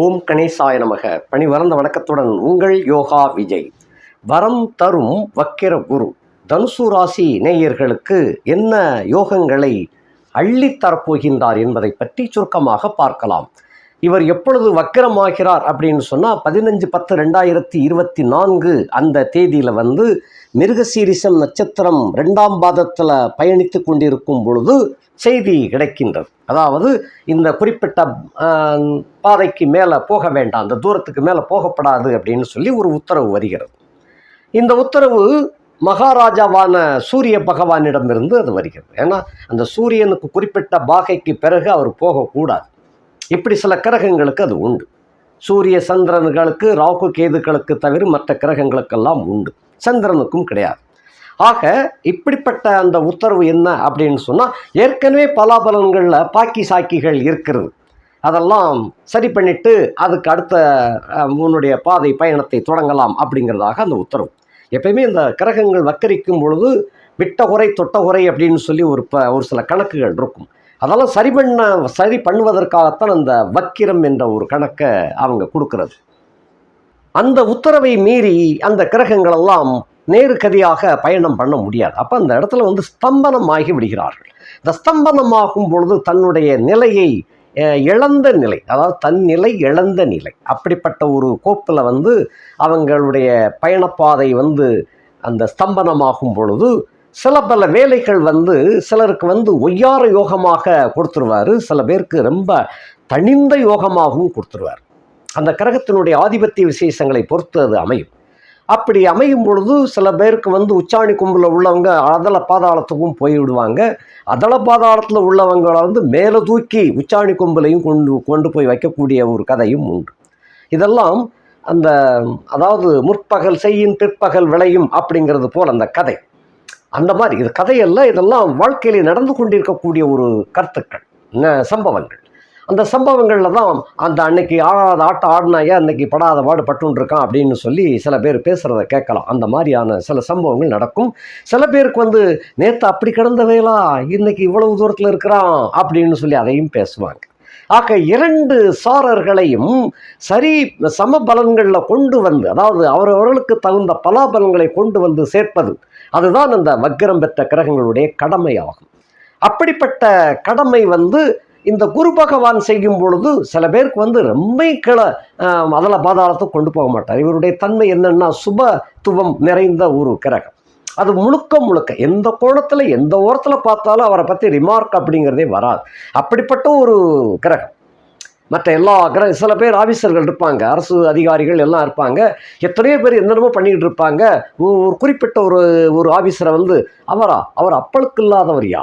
ஓம் கணேசாய நமக. பணிவரந்த வணக்கத்துடன் உங்கள் யோகா விஜய். வரம் தரும் வக்கிர குரு தனுசு ராசி நேயர்களுக்கு என்ன யோகங்களை அள்ளித்தரப்போகின்றார் என்பதை பற்றி சுருக்கமாக பார்க்கலாம். இவர் எப்பொழுது வக்கிரமாகிறார் அப்படின்னு சொன்னால் 15/10/2024 அந்த தேதியில் மிருகசீரிசம் நட்சத்திரம் 2ஆம் பாதத்தில் பயணித்து கொண்டிருக்கும் பொழுது செய்தி கிடைக்கின்றது. அதாவது இந்த குறிப்பிட்ட பாதைக்கு மேலே போக வேண்டாம், அந்த தூரத்துக்கு மேலே போகப்படாது அப்படின்னு சொல்லி ஒரு உத்தரவு வருகிறது. இந்த உத்தரவு மகாராஜாவான சூரிய பகவானிடமிருந்து அது வருகிறது. ஏன்னா அந்த சூரியனுக்கு குறிப்பிட்ட பாகைக்கு பிறகு அவர் போகக்கூடாது. இப்படி சில கிரகங்களுக்கு அது உண்டு. சூரிய சந்திரன்களுக்கு, ராகு கேதுக்களுக்கு தவிர மற்ற கிரகங்களுக்கெல்லாம் உண்டு, சந்திரனுக்கும் கிடையாது. ஆக இப்படிப்பட்ட அந்த உத்தரவு என்ன அப்படின்னு சொன்னால், ஏற்கனவே பலாபலன்களில் பாக்கி சாக்கிகள் இருக்கிறது, அதெல்லாம் சரி பண்ணிட்டு அதுக்கு அடுத்த உன்னுடைய பாதை பயணத்தை தொடங்கலாம் அப்படிங்கிறதாக அந்த உத்தரவு. எப்பயுமே இந்த கிரகங்கள் வக்கரிக்கும் பொழுது விட்ட குறை தொட்ட குறை அப்படின்னு சொல்லி ஒரு சில கணக்குகள் இருக்கும். அதெல்லாம் சரி பண்ணுவதற்காகத்தான் அந்த வக்கிரம் என்ற ஒரு கணக்கை அவங்க கொடுக்கறது. அந்த உத்தரவை மீறி அந்த கிரகங்களெல்லாம் நேருகதியாக பயணம் பண்ண முடியாது. அப்போ அந்த இடத்துல ஸ்தம்பனமாகி விடுகிறார்கள். இந்த ஸ்தம்பனமாகும் பொழுது தன்னுடைய நிலையை இழந்த நிலை, அதாவது தன் நிலை இழந்த நிலை, அப்படிப்பட்ட ஒரு கோப்பில் அவங்களுடைய பயணப்பாதை அந்த ஸ்தம்பனமாகும் பொழுது சில பல வேலைகள் சிலருக்கு ஒய்யார யோகமாக கொடுத்துருவார், சில பேருக்கு ரொம்ப தனிந்த யோகமாகவும் கொடுத்துருவார். அந்த கிரகத்தினுடைய ஆதிபத்திய விசேஷங்களை பொறுத்து அது அமையும். அப்படி அமையும் பொழுது சில பேருக்கு உச்சாணி கொம்பில் உள்ளவங்க அதள பாதாளத்துக்கும் போய்விடுவாங்க. அதள பாதாளத்தில் உள்ளவங்களை மேலே தூக்கி உச்சாணி கொம்பிலையும் கொண்டு போய் வைக்கக்கூடிய ஒரு கதையும் உண்டு. இதெல்லாம் அதாவது முற்பகல் செய்யின் பிற்பகல் விளையும் அப்படிங்கிறது போல் அந்த கதை. அந்த மாதிரி இது கதையல்ல, இதெல்லாம் வாழ்க்கையிலே நடந்து கொண்டிருக்கக்கூடிய ஒரு கருத்துக்கள், சம்பவங்கள். அந்த சம்பவங்களில் தான் அந்த அன்னைக்கு ஆடாத ஆட்டம் ஆடினாயா அன்னைக்கு படாத பாடு பட்டுருக்கான் அப்படின்னு சொல்லி சில பேர் பேசுகிறத கேட்கலாம். அந்த மாதிரியான சில சம்பவங்கள் நடக்கும். சில பேருக்கு நேற்று அப்படி கிடந்த வேலா இன்னைக்கு இவ்வளவு தூரத்தில் இருக்கிறான் அப்படின்னு சொல்லி அதையும் பேசுவாங்க. ஆக இரண்டு சாரர்களையும் சம பலன்களில் கொண்டு அதாவது அவரவர்களுக்கு தகுந்த பலாபலன்களை கொண்டு சேர்ப்பது, அதுதான் அந்த வக்கிரம் பெற்ற கிரகங்களுடைய கடமையாகும். அப்படிப்பட்ட கடமை இந்த குரு பகவான் செய்யும் பொழுது சில பேருக்கு ரொம்ப கீழே அதல பாதாளத்தை கொண்டு போக மாட்டார். இவருடைய தன்மை என்னன்னா சுபத்துவம் நிறைந்த ஒரு கிரகம். அது முழுக்க எந்த கோணத்தில் எந்த ஓரத்தில் பார்த்தாலும் அவரை பற்றி ரிமார்க் அப்படிங்கிறதே வராது. அப்படிப்பட்ட ஒரு கிரகம். மற்ற எல்லா சில பேர் ஆஃபீஸர்கள் இருப்பாங்க, அரசு அதிகாரிகள் எல்லாம் இருப்பாங்க, எத்தனையோ பேர் என்னென்னமோ பண்ணிக்கிட்டு இருப்பாங்க. ஒரு குறிப்பிட்ட ஒரு ஆஃபீஸரை அவர் அப்பளுக்கு இல்லாதவரியா,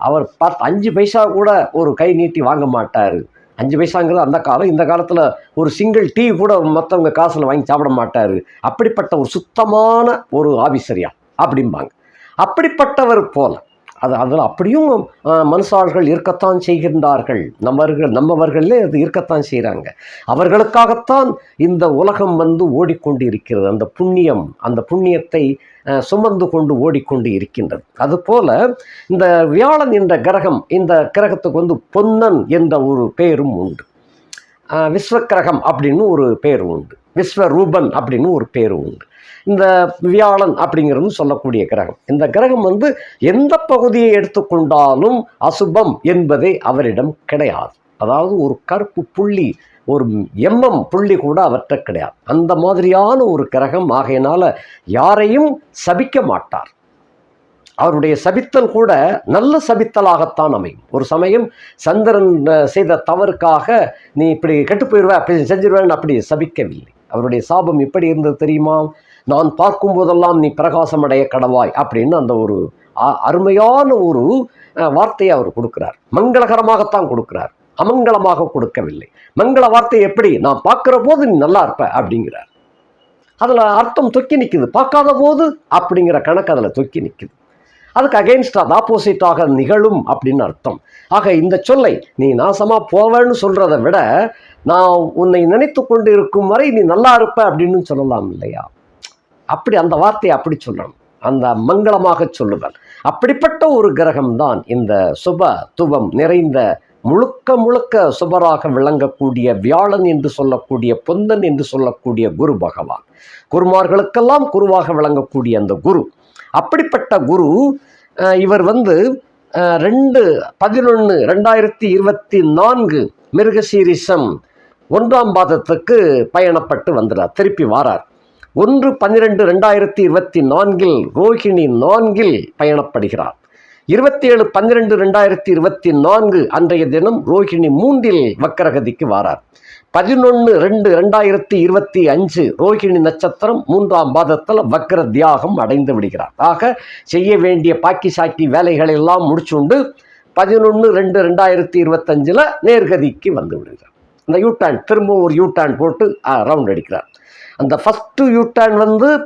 அவர் 5 பைசா கூட ஒரு கை நீட்டி வாங்க மாட்டார். 5 பைசாங்கிறது அந்த காலம். இந்த காலத்தில் ஒரு சிங்கிள் டீ கூட மற்றவங்க காசில் வாங்கி சாப்பிட மாட்டார். அப்படிப்பட்ட ஒரு சுத்தமான ஒரு ஆஃபீஸரியா அப்படிம்பாங்க. அப்படிப்பட்டவர் போல அதில் அப்படியும் மனுஷார்கள் இருக்கத்தான் செய்கின்றார்கள். நம்மவர்களே அது இருக்கத்தான் செய்கிறாங்க. அவர்களுக்காகத்தான் இந்த உலகம் ஓடிக்கொண்டு இருக்கிறது. அந்த புண்ணியத்தை சுமந்து கொண்டு ஓடிக்கொண்டு இருக்கின்றது. அதுபோல இந்த வியாழன் என்ற கிரகம், இந்த கிரகத்துக்கு பொன்னன் என்ற ஒரு பெயரும் உண்டு. விஸ்வக்கிரகம் அப்படின்னு ஒரு பெயர் உண்டு, விஸ்வரூபன் அப்படின்னு ஒரு பேர் உண்டு. இந்த வியாழன் அப்படிங்கிறது சொல்லக்கூடிய கிரகம். இந்த கிரகம் எந்த பகுதியை எடுத்துக்கொண்டாலும் அசுபம் என்பதே அவரிடம் கிடையாது. அதாவது ஒரு கருப்பு புள்ளி, ஒரு புள்ளி கூட அவற்றை கிடையாது. அந்த மாதிரியான ஒரு கிரகம். ஆகையினால யாரையும் சபிக்க மாட்டார். அவருடைய சபித்தல் கூட நல்ல சபித்தலாகத்தான் அமையும். ஒரு சமயம் சந்திரன் செய்த தவறுக்காக நீ இப்படி கெட்டு போயிடுவ, அப்படி செஞ்சிருவேன்னு அப்படி சபிக்கவில்லை. அவருடைய சாபம் எப்படி இருந்தது தெரியுமா? நான் பார்க்கும் போதெல்லாம் நீ பிரகாசமடைய கடவாய் அப்படின்னு அந்த ஒரு அருமையான ஒரு வார்த்தையை அவர் கொடுக்கிறார். மங்களகரமாகத்தான் கொடுக்கிறார், அமங்கலமாக கொடுக்கவில்லை. மங்கள வார்த்தை எப்படி? நான் பார்க்குற போது நீ நல்லா இருப்ப அப்படிங்கிறார். அதில் அர்த்தம் தொக்கி நிற்குது. பார்க்காத போது அப்படிங்கிற கணக்கு அதில் தொக்கி நிற்குது. அதுக்கு அகெயின்ஸ்டாக ஆப்போசிட்டாக நிகழும் அப்படின்னு அர்த்தம். ஆக இந்த சொல்லை நீ நாசமாக போவேன்னு சொல்கிறத விட நான் உன்னை நினைத்து கொண்டு இருக்கும் வரை நீ நல்லா இருப்ப அப்படின்னு சொல்லலாம் இல்லையா? அப்படி அந்த வார்த்தையை அப்படி சொல்லணும், அந்த மங்களமாக சொல்லுதல். அப்படிப்பட்ட ஒரு கிரகம்தான் இந்த சுபத்துவம் நிறைந்த முழுக்க முழுக்க சுபராக விளங்கக்கூடிய வியாழன் என்று சொல்லக்கூடிய பொந்தன் என்று சொல்லக்கூடிய குரு பகவான், குருமார்களுக்கெல்லாம் குருவாக விளங்கக்கூடிய அந்த குரு. அப்படிப்பட்ட குரு இவர் 2/11/2024 மிருகசீரிஷம் 1ஆம் பாதத்துக்கு பயணப்பட்டு வந்துடார், திருப்பி வாரார். 1/12/2024 ரோஹிணி 4 பயணப்படுகிறார். 27/12/2024 அன்றைய தினம் ரோஹிணி 3 வக்கரகதிக்கு வாரார். 11/2/2025 ரோஹிணி நட்சத்திரம் 3ஆம் பாதத்தில் வக்கர தியாகம் அடைந்து விடுகிறார். ஆக செய்ய வேண்டிய பாக்கி சாக்கி வேலைகளை எல்லாம் முடிச்சுண்டு 11/2/2025 நேர்கதிக்கு வந்து விடுகிறார். இந்த யூட்டர்ன் திரும்ப ஒரு யூட்டர்ன் போட்டு ரவுண்ட் அடிக்கிறார். அந்த ஃபஸ்ட்டு யூட்டர்ன்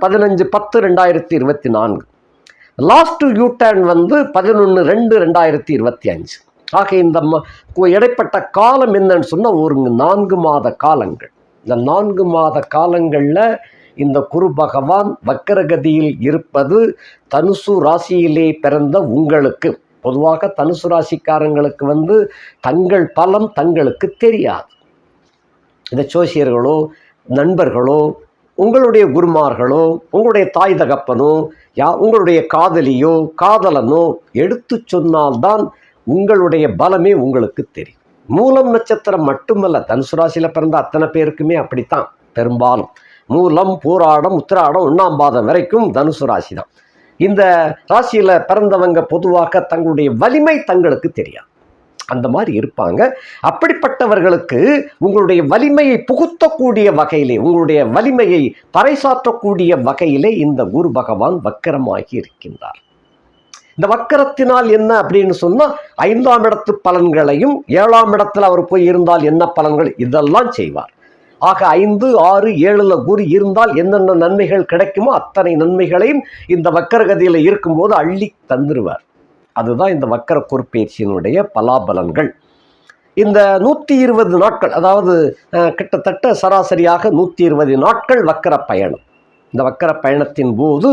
15/10/2024, லாஸ்ட்டு யூட்டர்ன் 11/2/2025. ஆக இந்த இடைப்பட்ட காலம் என்னன்னு சொன்னால் ஒரு 4 மாத காலங்கள். இந்த 4 மாத காலங்களில் இந்த குரு பகவான் வக்கரகதியில் இருப்பது தனுசு ராசியிலே பிறந்த உங்களுக்கு, பொதுவாக தனுசு ராசிக்காரங்களுக்கு தங்கள் பலம் தங்களுக்கு தெரியாது. இந்த ஜோசியர்களோ நண்பர்களோ உங்களுடைய குருமார்களோ உங்களுடைய தாய் தகப்பனோ உங்களுடைய காதலியோ காதலனோ எடுத்து சொன்னால்தான் உங்களுடைய பலமே உங்களுக்கு தெரியும். மூலம் நட்சத்திரம் மட்டுமல்ல, தனுசு ராசியில் பிறந்த அத்தனை பேருக்குமே அப்படித்தான். பெரும்பாலும் மூலம் பூராடம் உத்திராடம் 1ஆம் பாதம் வரைக்கும் தனுசு ராசி தான். இந்த ராசியில் பிறந்தவங்க பொதுவாக தங்களுடைய வலிமை தங்களுக்கு தெரியாது, அந்த மாதிரி இருப்பாங்க. அப்படிப்பட்டவர்களுக்கு உங்களுடைய வலிமையை புகுத்தக்கூடிய வகையிலே, உங்களுடைய வலிமையை பறைசாற்றக்கூடிய வகையிலே இந்த குரு பகவான் வக்கரமாகி இருக்கின்றார். இந்த வக்கரத்தினால் என்ன அப்படின்னு சொன்னால் 5ஆம் இடத்து பலன்களையும் 7ஆம் இடத்துல அவர் போய் இருந்தால் என்ன பலன்கள் இதெல்லாம் செய்வார். ஆக 5, 6, 7 குரு இருந்தால் என்னென்ன நன்மைகள் கிடைக்குமோ அத்தனை நன்மைகளையும் இந்த வக்கரகதியில் இருக்கும்போது அள்ளி தந்துடுவார். அதுதான் இந்த வக்கர குருப்பெயர்ச்சியினுடைய பலாபலன்கள். இந்த 120 நாட்கள், அதாவது கிட்டத்தட்ட சராசரியாக 120 நாட்கள் வக்கர பயணம். இந்த வக்கர பயணத்தின் போது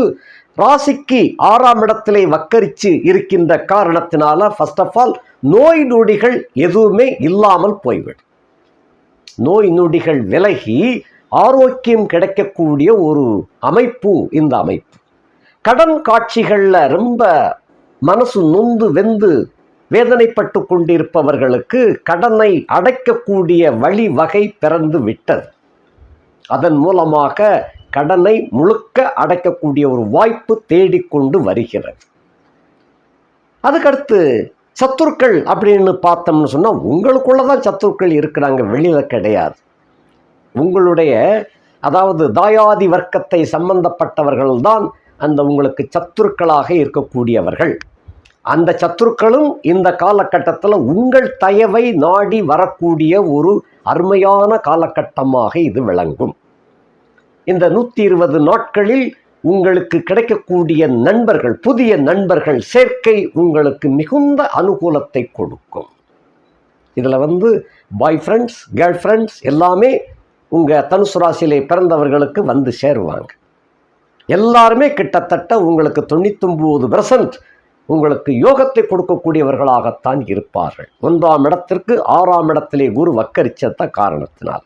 ராசிக்கு 6ஆம் இடத்திலே வக்கரித்து இருக்கின்ற காரணத்தினால ஃபர்ஸ்ட் ஆஃப் ஆல் நோய் நொடிகள் எதுவுமே இல்லாமல் போய்விடும். நோய் நொடிகள் விலகி ஆரோக்கியம் கிடைக்கக்கூடிய ஒரு அமைப்பு இந்த அமைப்பு. கடன் காட்சிகளில் ரொம்ப மனசு நொந்து வெந்து வேதனைப்பட்டு கொண்டிருப்பவர்களுக்கு கடனை அடைக்கக்கூடிய வழிவகை பிறந்து விட்டது. அதன் மூலமாக கடனை முழுக்க அடைக்கக்கூடிய ஒரு வாய்ப்பு தேடிக்கொண்டு வருகிறது. அதுக்கடுத்து சத்துருக்கள் அப்படின்னு பார்த்தோம்னு சொன்னால் உங்களுக்குள்ளதான் சத்துருக்கள் இருக்கிறாங்க, வெளியில் கிடையாது. உங்களுடைய அதாவது தாயாதி வர்க்கத்தை சம்பந்தப்பட்டவர்கள் தான் அந்த உங்களுக்கு சத்துருக்களாக இருக்கக்கூடியவர்கள். அந்த சத்துருக்களும் இந்த காலகட்டத்தில் உங்கள் தயவை நாடி வரக்கூடிய ஒரு அருமையான காலகட்டமாக இது விளங்கும். இந்த 120 நாட்களில் உங்களுக்கு கிடைக்கக்கூடிய நண்பர்கள், புதிய நண்பர்கள் சேர்க்கை உங்களுக்கு மிகுந்த அனுகூலத்தை கொடுக்கும். இதில் பாய் ஃப்ரெண்ட்ஸ் கேர்ள் ஃப்ரெண்ட்ஸ் எல்லாமே உங்கள் தனுசு ராசியிலே பிறந்தவர்களுக்கு வந்து சேருவாங்க. எல்லாருமே கிட்டத்தட்ட உங்களுக்கு 99% உங்களுக்கு யோகத்தை கொடுக்கக்கூடியவர்களாகத்தான் இருப்பார்கள். 1ஆம் இடத்திற்கு 6ஆம் இடத்திலே குரு வக்கரிச்சத்த காரணத்தினால்,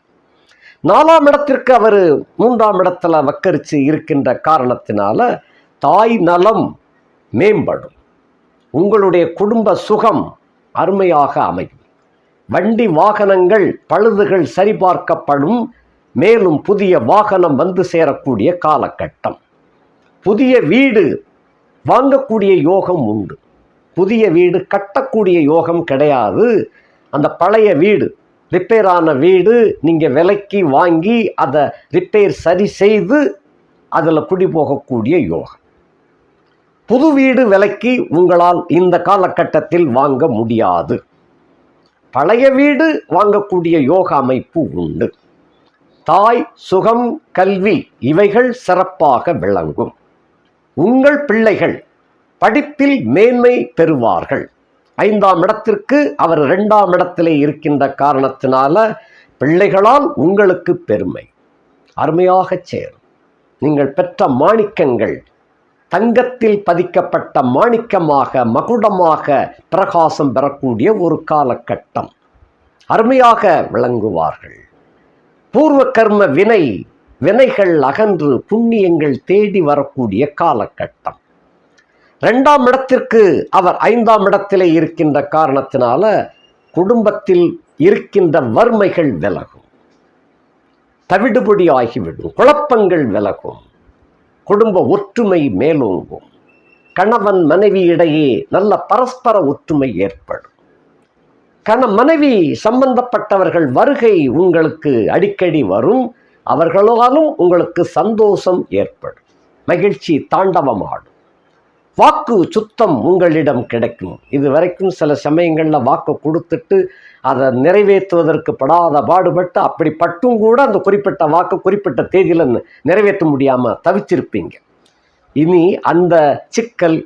4ஆம் இடத்திற்கு அவர் 3ஆம் இடத்துல வக்கரித்து இருக்கின்ற காரணத்தினால தாய் நலம் மேம்படும். உங்களுடைய குடும்ப சுகம் அருமையாக அமையும். வண்டி வாகனங்கள் பழுதுகள் சரிபார்க்கப்படும். மேலும் புதிய வாகனம் வந்து சேரக்கூடிய காலகட்டம். புதிய வீடு வாங்கக்கூடிய யோகம் உண்டு. புதிய வீடு கட்டக்கூடிய யோகம் கிடையாது. அந்த பழைய வீடு, ரிப்பேரான வீடு நீங்கள் விலைக்கு வாங்கி அதை ரிப்பேர் சரி செய்து அதில் குடி போகக்கூடிய யோகம். புது வீடு விலைக்கு உங்களால் இந்த காலகட்டத்தில் வாங்க முடியாது. பழைய வீடு வாங்கக்கூடிய யோக அமைப்பு உண்டு. தாய் சுகம் கல்வி இவைகள் சிறப்பாக விளங்கும். உங்கள் பிள்ளைகள் படிப்பில் மேன்மை பெறுவார்கள். 5ஆம் இடத்திற்கு அவர் 2ஆம் இடத்திலே இருக்கின்ற காரணத்தினால பிள்ளைகளால் உங்களுக்கு பெருமை அருமையாக சேரும். நீங்கள் பெற்ற மாணிக்கங்கள் தங்கத்தில் பதிக்கப்பட்ட மாணிக்கமாக மகுடமாக பிரகாசம் பெறக்கூடிய ஒரு காலகட்டம். அருமையாக விளங்குவார்கள். பூர்வ கர்ம வினைகள் அகன்று புண்ணியங்கள் தேடி வரக்கூடிய காலகட்டம். 2ஆம் இடத்திற்கு அவர் 5ஆம் இடத்திலே இருக்கின்ற காரணத்தினால குடும்பத்தில் இருக்கின்ற வறுமைகள் விலகும், தவிடுபொடி ஆகிவிடும், குழப்பங்கள் விலகும், குடும்ப ஒற்றுமை மேலோங்கும், கணவன் மனைவி இடையே நல்ல பரஸ்பர ஒற்றுமை ஏற்படும். மனைவி சம்பந்தப்பட்டவர்கள் வருகை உங்களுக்கு அடிக்கடி வரும். அவர்களாலும் உங்களுக்கு சந்தோஷம் ஏற்படும், மகிழ்ச்சி தாண்டவமாடும். வாக்கு சுத்தம் உங்களிடம் கிடைக்கும். இதுவரைக்கும் சில சமயங்களில் வாக்கு கொடுத்துட்டு அதை நிறைவேற்றுவதற்கு படாத பாடுபட்டு அப்படி பட்டும் கூட அந்த குறிப்பிட்ட வாக்கு குறிப்பிட்ட தேதியில் நிறைவேற்ற முடியாமல் தவிச்சிருப்பீங்க. இனி அந்த சிக்கல்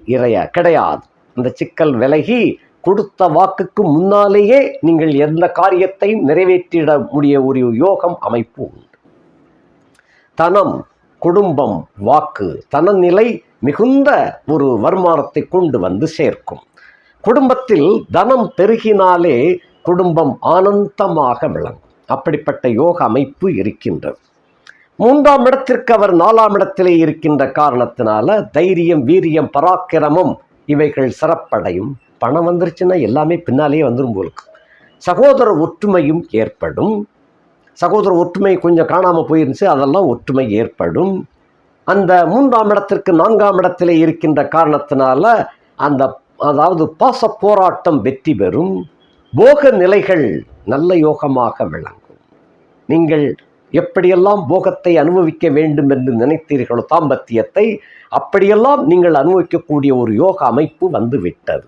கிடையாது. அந்த சிக்கல் விலகி கொடுத்த வாக்குக்கு முன்னாலேயே நீங்கள் எந்த காரியத்தையும் நிறைவேற்றிட முடிய ஒரு யோகம் அமைப்பு உண்டு. தனம், குடும்பம், வாக்கு, தனநிலை மிகுந்த ஒரு வருமானத்தை கொண்டு வந்து சேர்க்கும். குடும்பத்தில் தனம் பெருகினாலே குடும்பம் ஆனந்தமாக விளங்கும். அப்படிப்பட்ட யோக அமைப்பு இருக்கின்றது. 3ஆம் இடத்திற்கு அவர் 4ஆம் இடத்திலே இருக்கின்ற காரணத்தினால தைரியம், வீரியம், பராக்கிரமம் இவைகள் சிறப்படையும். பணம் வந்துருச்சுன்னா எல்லாமே பின்னாலேயே வந்துடும் போலுக்கு. சகோதர ஒற்றுமையும் ஏற்படும். சகோதர ஒற்றுமை கொஞ்சம் காணாமல் போயிருந்துச்சு, அதெல்லாம் ஒற்றுமை ஏற்படும். அந்த 3ஆம் இடத்திற்கு 4ஆம் இடத்திலே இருக்கின்ற காரணத்தினால அதாவது பாச போராட்டம் வெற்றி பெறும். போக நிலைகள் நல்ல யோகமாக விளங்கும். நீங்கள் எப்படியெல்லாம் போகத்தை அனுபவிக்க வேண்டும் என்று நினைத்தீர்களோ தாம்பத்தியத்தை, அப்படியெல்லாம் நீங்கள் அனுபவிக்கக்கூடிய ஒரு யோக அமைப்பு வந்து விட்டது.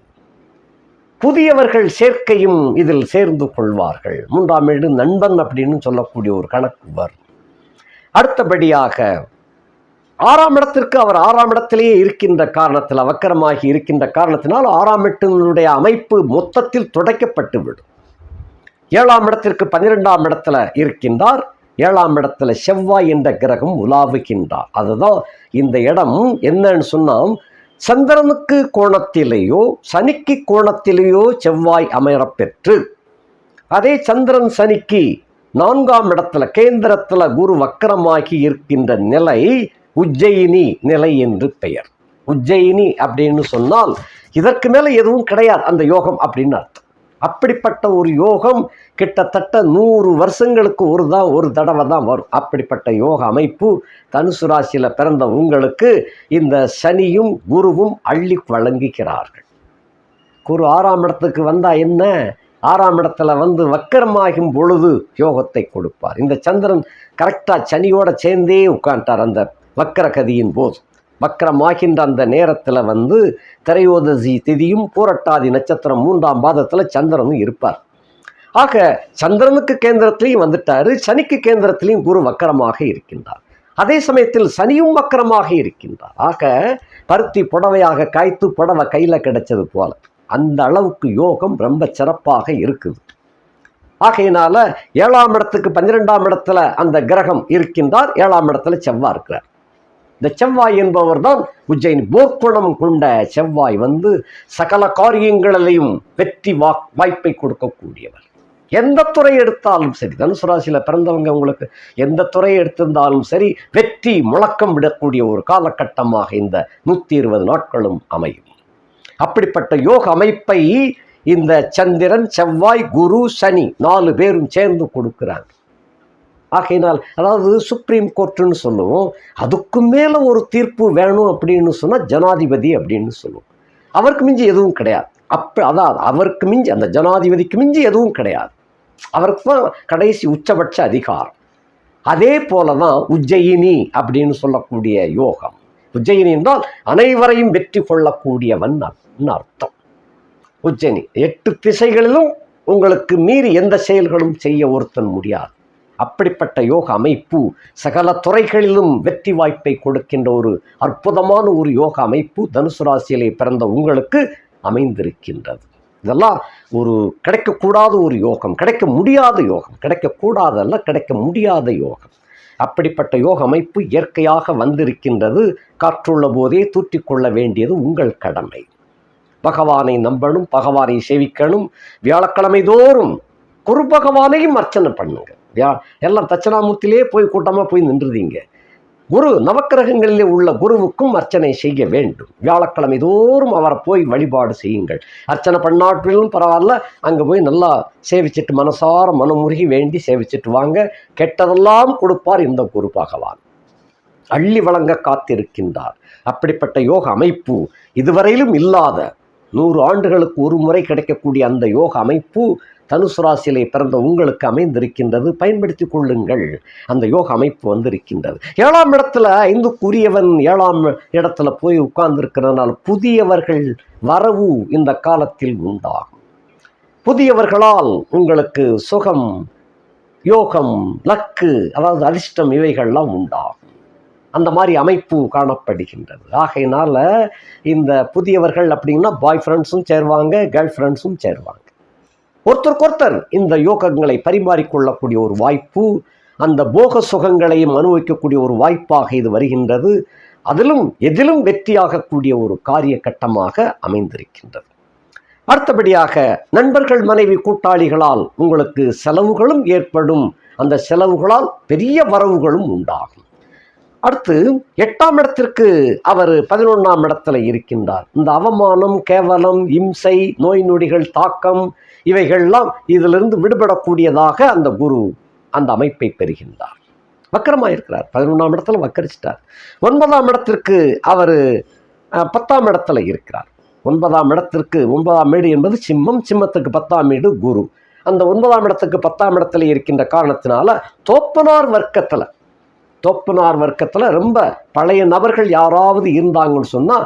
புதியவர்கள் சேர்க்கையும் இதில் சேர்ந்து கொள்வார்கள். 3ஆம் வீடு நண்பன் அப்படின்னு சொல்லக்கூடிய ஒரு கணக்கு வரும். அடுத்தபடியாக 6ஆம் இடத்திற்கு அவர் 6ஆம் இடத்திலேயே இருக்கின்ற காரணத்தில், வக்கரமாகி இருக்கின்ற காரணத்தினால் 6ஆம் இடத்தினுடைய அமைப்பு மொத்தத்தில் துடைக்கப்பட்டு விடும். 7ஆம் இடத்திற்கு 12ஆம் இடத்துல இருக்கின்றார். 7ஆம் இடத்துல செவ்வாய் என்ற கிரகம் உலாவுகின்றார். அதுதான் இந்த இடம் என்னன்னு சொன்னால், சந்திரனுக்கு கோணத்திலேயோ சனிக்கு கோணத்திலேயோ செவ்வாய் அமரப்பெற்று, அதே சந்திரன் சனிக்கு 4ஆம் இடத்துல கேந்திரத்துல குரு வக்கரமாகி இருக்கின்ற நிலை உஜ்ஜயினி நிலை என்று பெயர். உஜ்ஜயினி அப்படின்னு சொன்னால் இதற்கு மேலே எதுவும் கிடையாது அந்த யோகம் அப்படின்னு அர்த்தம். அப்படிப்பட்ட ஒரு யோகம் கிட்டத்தட்ட 100 வருஷங்களுக்கு ஒரு தடவை தான் வரும். அப்படிப்பட்ட யோக அமைப்பு தனுசு ராசியில் பிறந்த உங்களுக்கு இந்த சனியும் குருவும் அள்ளி வழங்குகிறார்கள். குரு 6ஆம் இடத்துக்கு வந்தால் என்ன, 6ஆம் இடத்துல வந்து வக்கரமாகும் பொழுது யோகத்தை கொடுப்பார். இந்த சந்திரன் கரெக்டாக சனியோட சேர்ந்தே உட்காண்டார் அந்த வக்கரகதியின் போது. வக்கரமாகின்ற அந்த நேரத்தில் வந்து திரையோதசி திதியும் பூரட்டாதி நட்சத்திரம் 3ஆம் பாதத்தில் சந்திரனும் இருப்பார். ஆக சந்திரனுக்கு கேந்திரத்திலையும் வந்துட்டாரு, சனிக்கு கேந்திரத்திலையும் குரு வக்கரமாக இருக்கின்றார். அதே சமயத்தில் சனியும் வக்கரமாக இருக்கின்றார். ஆக பருத்தி புடவையாக காய்த்து புடவை கையில் கிடைச்சது போல அந்த அளவுக்கு யோகம் ரொம்ப சிறப்பாக இருக்குது. ஆகையினால 7ஆம் இடத்துக்கு 12ஆம் இடத்துல அந்த கிரகம் இருக்கின்றார். 7ஆம் இடத்துல செவ்வாய் இருக்கிறார். இந்த செவ்வாய் என்பவர் தான் உஜ்ஜயினி. போர்க்குணம் கொண்ட செவ்வாய் வந்து சகல காரியங்களிலையும் வெற்றி வாய்ப்பை கொடுக்கக்கூடியவர். எந்த துறை எடுத்தாலும் சரி, தனுசு ராசியில் பிறந்தவங்க உங்களுக்கு எந்த துறை எடுத்திருந்தாலும் சரி வெற்றி முழக்கம் விடக்கூடிய ஒரு காலகட்டமாக இந்த 120 நாட்களும் அமையும். அப்படிப்பட்ட யோக அமைப்பை இந்த சந்திரன், செவ்வாய், குரு, சனி 4 பேரும் சேர்ந்து கொடுக்குறாங்க. ஆகையினால் அதாவது சுப்ரீம் கோர்ட்டுன்னு சொல்லுவோம். அதுக்கு மேலே ஒரு தீர்ப்பு வேணும் அப்படின்னு சொன்னால் ஜனாதிபதி அப்படின்னு சொல்லுவோம். அவருக்கு மிஞ்சி எதுவும் கிடையாது. அதாவது அவருக்கு மிஞ்சி, அந்த ஜனாதிபதிக்கு மிஞ்சி எதுவும் கிடையாது. அவருக்கு தான் கடைசி உச்சபட்ச அதிகாரம். அதே போல தான் உஜ்ஜயினி அப்படின்னு சொல்லக்கூடிய யோகம். உஜ்ஜயினி என்றால் அனைவரையும் வெற்றி கொள்ளக்கூடியவன் அர்த்தம். உஜ்ஜயினி 8 திசைகளிலும் உங்களுக்கு மீறி எந்த செயல்களும் செய்ய ஒருத்தன் முடியாது. அப்படிப்பட்ட யோக அமைப்பு சகல துறைகளிலும் வெற்றி வாய்ப்பை கொடுக்கின்ற ஒரு அற்புதமான ஒரு யோக அமைப்பு தனுசு ராசியிலே பிறந்த உங்களுக்கு அமைந்திருக்கின்றது. இதெல்லாம் ஒரு கிடைக்கக்கூடாத ஒரு யோகம், கிடைக்க முடியாத யோகம், கிடைக்கக்கூடாதல்ல கிடைக்க முடியாத யோகம். அப்படிப்பட்ட யோக அமைப்பு இயற்கையாக வந்திருக்கின்றது. காற்றுள்ள போதே தூற்றிக்கொள்ள வேண்டியது உங்கள் கடமை. பகவானை நம்பணும், பகவானை சேவிக்கணும். வியாழக்கிழமை தோறும் குரு பகவானையும் அர்ச்சனை பண்ணுங்க. எல்லாம் தட்சிணாமூர்த்தியிலே போய் கூட்டமாக போய் நின்றுதீங்க. குரு நவக்கிரகங்களிலே உள்ள குருவுக்கும் அர்ச்சனை செய்ய வேண்டும். வியாழக்கிழமை தோறும் அவரை போய் வழிபாடு செய்யுங்கள். அர்ச்சனை பண்ணாட்டிலும் பரவாயில்ல, அங்கே போய் நல்லா சேவிச்சுட்டு மனசார மனமுருகி வேண்டி சேவிச்சுட்டு வாங்க. கெட்டதெல்லாம் கொடுப்பார் இந்த குரு பகவான். அள்ளி வழங்க காத்திருக்கின்றார். அப்படிப்பட்ட யோக அமைப்பு இதுவரையிலும் இல்லாத 100 ஆண்டுகளுக்கு ஒரு முறை கிடைக்கக்கூடிய அந்த யோக அமைப்பு தனுசு ராசியிலே பிறந்த உங்களுக்கு அமைந்திருக்கின்றது. பயன்படுத்தி கொள்ளுங்கள். அந்த யோக அமைப்பு வந்திருக்கின்றது. 7ஆம் இடத்துல 5க்குரியவன் 7ஆம் இடத்துல போய் உட்கார்ந்திருக்கிறதுனால புதியவர்கள் வரவு இந்த காலத்தில் உண்டாகும். புதியவர்களால் உங்களுக்கு சுகம், யோகம், லக்கு, அதாவது அதிர்ஷ்டம் இவைகள்லாம் உண்டாகும். அந்த மாதிரி அமைப்பு காணப்படுகின்றது. ஆகையினால இந்த புதியவர்கள் அப்படின்னா பாய் ஃப்ரெண்ட்ஸும் சேருவாங்க, கேர்ள் ஃப்ரெண்ட்ஸும் சேருவாங்க. ஒருத்தருக்கொருத்தர் இந்த யோகங்களை பரிமாறிக்கொள்ளக்கூடிய ஒரு வாய்ப்பு, அந்த போக சுகங்களையும் அனுபவிக்கக்கூடிய ஒரு வாய்ப்பாக இது வருகின்றது. அதிலும் எதிலும் வெற்றியாகக்கூடிய ஒரு காரிய கட்டமாக அமைந்திருக்கின்றது. அடுத்தபடியாக நண்பர்கள், மனைவி, கூட்டாளிகளால் உங்களுக்கு செலவுகளும் ஏற்படும். அந்த செலவுகளால் பெரிய வரவுகளும் உண்டாகும். அடுத்து 8ஆம் இடத்திற்கு அவர் 11ஆம் இடத்துல இருக்கின்றார். இந்த அவமானம், கேவலம், இம்சை, நோய் நொடிகள், தாக்கம் இவைகள்லாம் இதிலிருந்து விடுபடக்கூடியதாக அந்த குரு அந்த அமைப்பை பெறுகின்றார். வக்கரமாக இருக்கிறார். 11ஆம் இடத்துல வக்கரிச்சிட்டார். 9ஆம் இடத்திற்கு அவர் 10ஆம் இடத்துல இருக்கிறார். 9ஆம் இடத்திற்கு 9ஆம் வீடு என்பது சிம்மம், சிம்மத்துக்கு 10ஆம் வீடு குரு. அந்த 9ஆம் இடத்துக்கு 10ஆம் இடத்துல இருக்கின்ற காரணத்தினால தோப்பனார் வர்க்கத்தில் ரொம்ப பழைய நபர்கள் யாராவது இருந்தாங்கன்னு சொன்னால்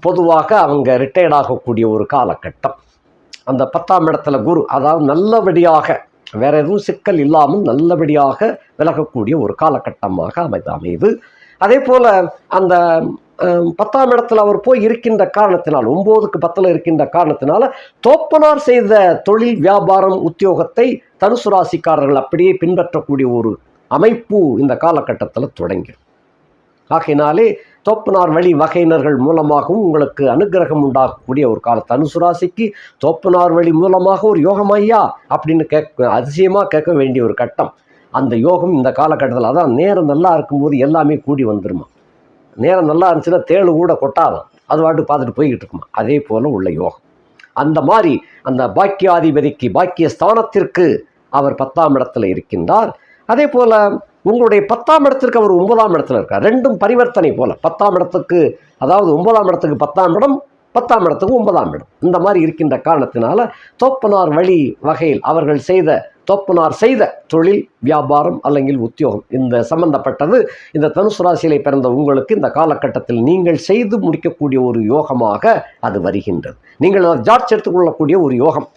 பொதுவாக அவங்க ரிட்டையர்ட் ஆகக்கூடிய ஒரு காலகட்டம். அந்த 10ஆம் இடத்துல குரு, அதாவது நல்லபடியாக வேற எதுவும் சிக்கல் இல்லாமல் நல்லபடியாக விலகக்கூடிய ஒரு காலகட்டமாக அமைது. அதே போல் அந்த 10ஆம் இடத்துல அவர் போய் இருக்கின்ற காரணத்தினால், 9க்கு 10ல் இருக்கின்ற காரணத்தினால தோப்பனார் செய்த தொழில், வியாபாரம், உத்தியோகத்தை தனுசு ராசிக்காரர்கள் அப்படியே பின்பற்றக்கூடிய ஒரு அமைப்பு இந்த காலகட்டத்தில் தொடங்கிடும். ஆகையினாலே தோப்பனார் வழி வகையினர்கள் மூலமாகவும் உங்களுக்கு அனுகிரகம் உண்டாகக்கூடிய ஒரு கால தனுசு ராசிக்கு தோப்பனார் வழி மூலமாக ஒரு யோகம் ஐயா அப்படின்னு அதிசயமாக கேட்க வேண்டிய ஒரு கட்டம். அந்த யோகம் இந்த காலகட்டத்தில், அதான் நேரம் நல்லா இருக்கும்போது எல்லாமே கூடி வந்துருமா. நேரம் நல்லா இருந்துச்சுன்னா தேளு கூட கொட்டாதான், அது வாட்டு பார்த்துட்டு போய்கிட்டு இருக்குமா. அதே போல் உள்ள யோகம். அந்த மாதிரி அந்த பாக்கியாதிபதிக்கு, பாக்கிய ஸ்தானத்திற்கு அவர் 10ஆம் இடத்துல இருக்கின்றார். அதே போல் உங்களுடைய 10ஆம் இடத்திற்கு அவர் 9ஆம் இடத்துல இருக்கார். ரெண்டும் பரிவர்த்தனை போல. 10ஆம் இடத்துக்கு, அதாவது 9ஆம் இடத்துக்கு 10ஆம் இடம், 10ஆம் இடத்துக்கு 9ஆம் இடம். இந்த மாதிரி இருக்கின்ற காரணத்தினால தோப்பனார் வழி வகையில் அவர்கள் தோப்பனார் செய்த தொழில், வியாபாரம் அல்லங்கில் உத்தியோகம் இந்த சம்பந்தப்பட்டது இந்த தனுசு ராசியிலே பிறந்த உங்களுக்கு இந்த காலகட்டத்தில் நீங்கள் செய்து முடிக்கக்கூடிய ஒரு யோகமாக அது வருகின்றது. நீங்கள் ஜாட்சி எடுத்துக்கொள்ளக்கூடிய ஒரு யோகம்.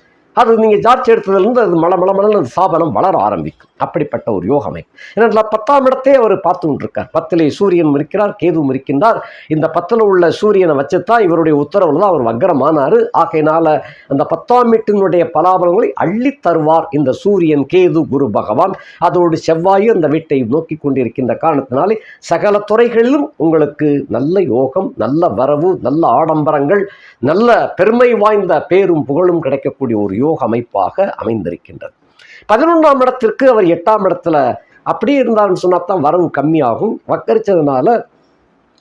அது நீங்கள் ஜாட்சி எடுத்ததுலேருந்து அது மலமளமளன்னு அந்த சாபனம் வளர ஆரம்பிக்கும். அப்படிப்பட்ட ஒரு யோகமை. ஏன்னா 10ஆம் இடத்தே அவர் பார்த்துக்கிட்டு இருக்கார். 10லே சூரியன் இருக்கிறார், கேதுவும் இருக்கின்றார். இந்த 10ல் உள்ள சூரியனை வச்சுத்தான் இவருடைய உத்தரவில் தான் அவர் வக்கரமானார். ஆகையினால அந்த 10ஆம் வீட்டினுடைய பலாபலங்களை அள்ளி தருவார் இந்த சூரியன், கேது, குரு பகவான். அதோடு செவ்வாயும் அந்த வீட்டை நோக்கி கொண்டிருக்கின்ற காரணத்தினாலே சகல துறைகளிலும் உங்களுக்கு நல்ல யோகம், நல்ல வரவு, நல்ல ஆடம்பரங்கள், நல்ல பெருமை வாய்ந்த பேரும் புகழும் கிடைக்கக்கூடிய ஒரு யோக அமைப்பாக அமைந்திருக்கின்றது. 11ஆம் இடத்திற்கு அவர் 8ஆம் இடத்துல அப்படியே இருந்தார்னு சொன்னால் தான் வரவு கம்மியாகும்.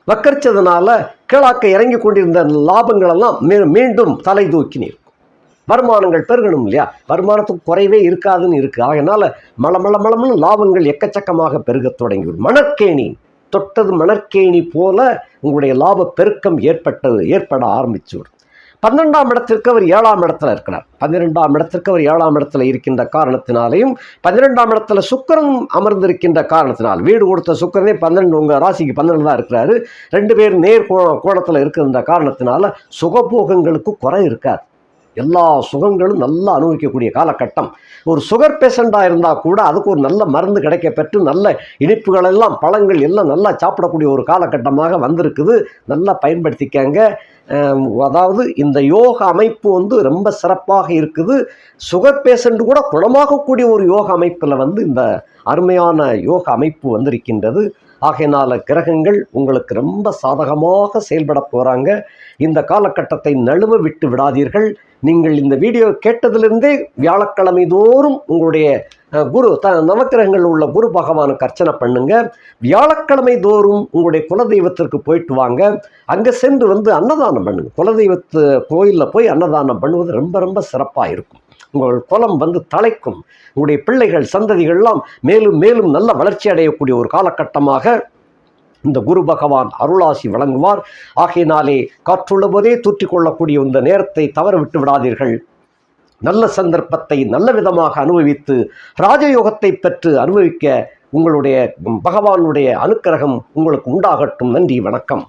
வக்கரிச்சதுனால கீழாக்க இறங்கி கொண்டிருந்த லாபங்கள் எல்லாம் மீண்டும் தலை தூக்கி நிற்கும். வருமானங்கள் பெருகணும் இல்லையா, வருமானத்துக்கு குறைவே இருக்காதுன்னு இருக்குது. அதனால் மளமளமளம்னு லாபங்கள் எக்கச்சக்கமாக பெருக தொடங்கிவிடும். மணற்கேணி தொட்டது மணற்கேணி போல உங்களுடைய லாப பெருக்கம் ஏற்பட ஆரம்பிச்சுவிடும். 12ஆம் இடத்திற்கு அவர் 7ஆம் இடத்துல இருக்கிறார். 12ஆம் இடத்திற்கு அவர் 7ஆம் இடத்துல இருக்கின்ற காரணத்தினாலையும் 12ஆம் இடத்துல சுக்கிரன் அமர்ந்திருக்கின்ற காரணத்தினால், வீடு கொடுத்த சுக்கிரனே 12 உங்கள் ராசிக்கு 12 தான் இருக்கிறாரு. 2 பேர் நேர் கோணத்தில் இருக்கின்ற காரணத்தினால சுகபோகங்களுக்கு குறை இருக்காது. எல்லா சுகங்களும் நல்லா அனுபவிக்கக்கூடிய காலகட்டம். ஒரு சுகர் பேஷண்டாக இருந்தால் கூட அதுக்கு ஒரு நல்ல மருந்து கிடைக்க பெற்று நல்ல இனிப்புகள் எல்லாம், பழங்கள் எல்லாம் நல்லா சாப்பிடக்கூடிய ஒரு காலகட்டமாக வந்திருக்குது. நல்லா பயன்படுத்திக்கங்க. அதாவது இந்த யோக அமைப்பு வந்து ரொம்ப சிறப்பாக இருக்குது. சுகர் பேஷண்ட் கூட குணமாகக்கூடிய ஒரு யோக அமைப்பில் வந்து இந்த அருமையான யோக அமைப்பு வந்திருக்கின்றது. ஆகையினால கிரகங்கள் உங்களுக்கு ரொம்ப சாதகமாக செயல்பட போகிறாங்க. இந்த காலகட்டத்தை நழுவ விட்டு விடாதீர்கள். நீங்கள் இந்த வீடியோ கேட்டதிலிருந்தே வியாழக்கிழமை தோறும் உங்களுடைய நவக்கிரகங்கள் உள்ள குரு பகவானுக்கு அர்ச்சனை பண்ணுங்க. வியாழக்கிழமை தோறும் உங்களுடைய குலதெய்வத்திற்கு போயிட்டு வாங்க. அங்கே சென்று வந்து அன்னதானம் பண்ணுங்க. குலதெய்வத்து கோயிலில் போய் அன்னதானம் பண்ணுவது ரொம்ப ரொம்ப சிறப்பாக இருக்கும். உங்கள் குலம் வந்து தலைக்கும். உங்களுடைய பிள்ளைகள் சந்ததிகள்லாம் மேலும் மேலும் நல்ல வளர்ச்சி அடையக்கூடிய ஒரு காலகட்டமாக இந்த குரு பகவான் அருளாசி வழங்குவார். ஆகையினாலே காற்றுள்ள போதே தூற்றிக்கொள்ளக்கூடிய இந்த நேரத்தை தவற விட்டு விடாதீர்கள். நல்ல சந்தர்ப்பத்தை நல்ல விதமாக அனுபவித்து ராஜயோகத்தை பெற்று அனுபவிக்க உங்களுடைய பகவானுடைய அனுக்கிரகம் உங்களுக்கு உண்டாகட்டும். நன்றி, வணக்கம்.